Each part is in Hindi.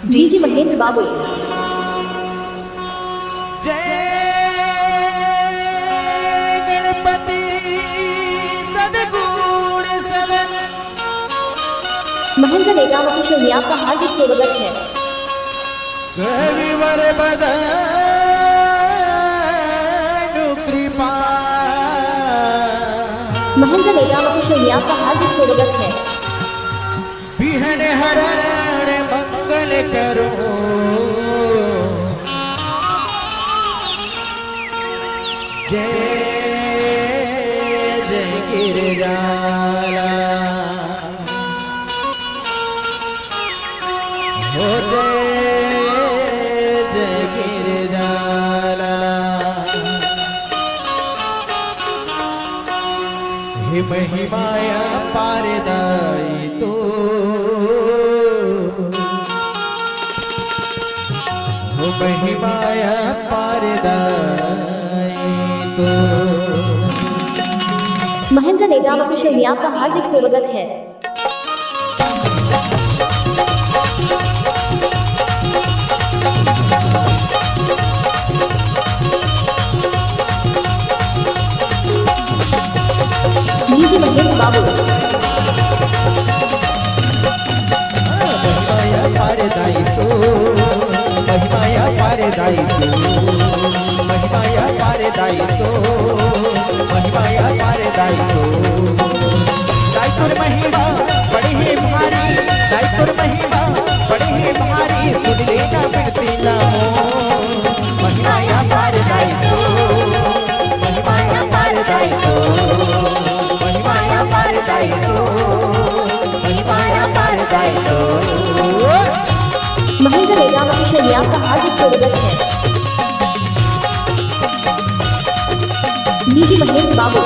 डीजे महेंद्र बाबू। जय गणपति सदगुण सदन। महेंद्र नेताम ऑफिशियल में आपका हार्दिक स्वागत है। कविवर बदनु कृपा। महेंद्र नेताम ऑफिशियल में आपका हार्दिक स्वागत है। बिहन हरण मंगल करो। जय जय गिरजाला। हो जय जय गिरजाला। हे महिमाया पारदाई तो। हो महिमाया पारदाई तो। महेंद्र नेताम ऑफिशियल में आपका हार्दिक स्वागत है। डीजे महेंद्र बाबू। महिमाया पारदाई तो। महिमाया पारदाई तो। महिमाया पारदाई तो। महिमाया पारदाई तो। दायित्व महिमा बड़े ही भारी। दायित्व महिमा बड़े ही भारी। सुन लेना बिनती लामो। महिमाया पारदाई तो। महिमाया पारदाई तो। महिमाया पारदाई तो। महिमाया पारदाई तो। महेंद्र नेताम ऑफिशियल में आपका हार्दिक स्वागत है। डीजे महेंद्र बाबू।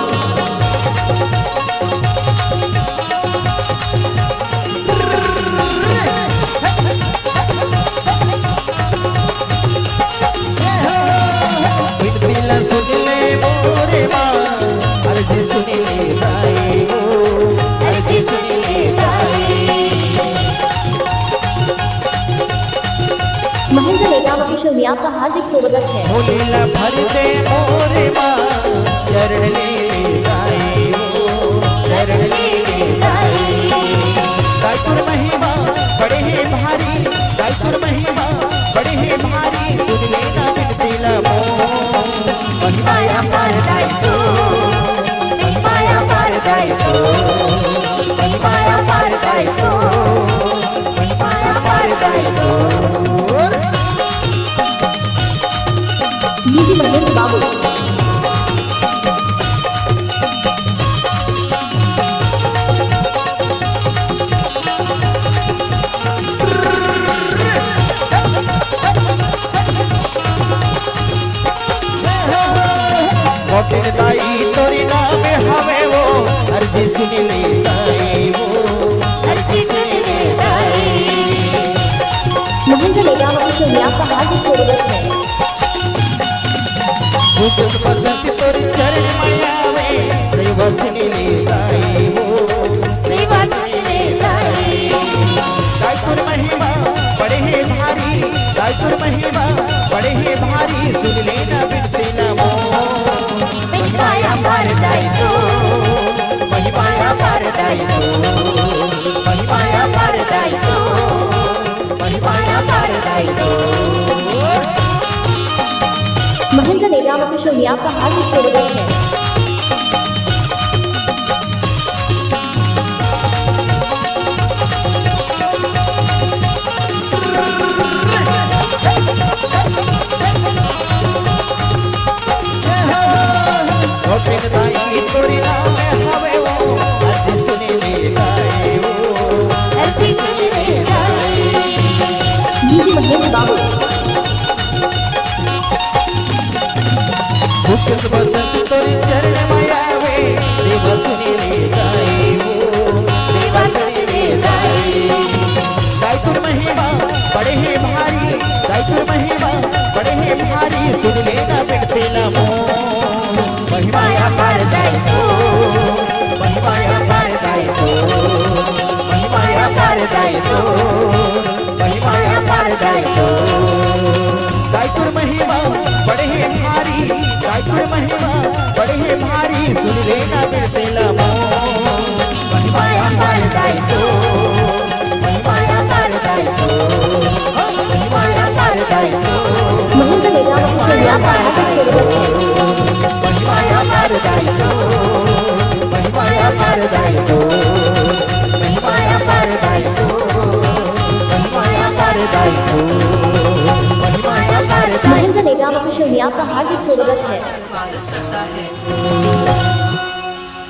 महेंद्र नेताम ऑफिशियल में आपका हार्दिक स्वागत है। भोलेला भर दे मोरे माँ चरण ले गाए हो। चरण ले गाए। दायित्व महिमा बड़े ही भारी। दायित्व महिमा बड़े ही भारी। सुन लेना बिनती लामो। महिमाया पारदाई तो। महिमाया पारदाई तो। महिमाया पारदाई तो। महिमाया पारदाई तो। डीजे महेंद्र बाबू। दाई तोरी नाम हवे वो। अर्जी सुन ले दाई वो। अर्जी सुन ले दाई। महेंद्र नेताम ऑफिशियल में आपका हार्दिक स्वागत है। भूख पसंद तोरी चरण मायावे। सेवा सुन ले दाई वो। सेवा सुन ले दाई। दायित्व महिमा बड़े ही भारी। दायित्व महिमा बड़े ही भारी। सुन लेना बिनती लामो। महिमाया पारदाई तो। महिमाया पारदाई तो। महिमाया पारदाई तो। महिमाया पारदाई तो। महेंद्र नेताम ऑफिशियल में आपका हार्दिक स्वागत है। दाई तोरी नाम हवे वो। अर्जी सुन ले गाए वो। अर्जी सुन ले गाए। डीजे महेंद्र बाबू। भूख बसंत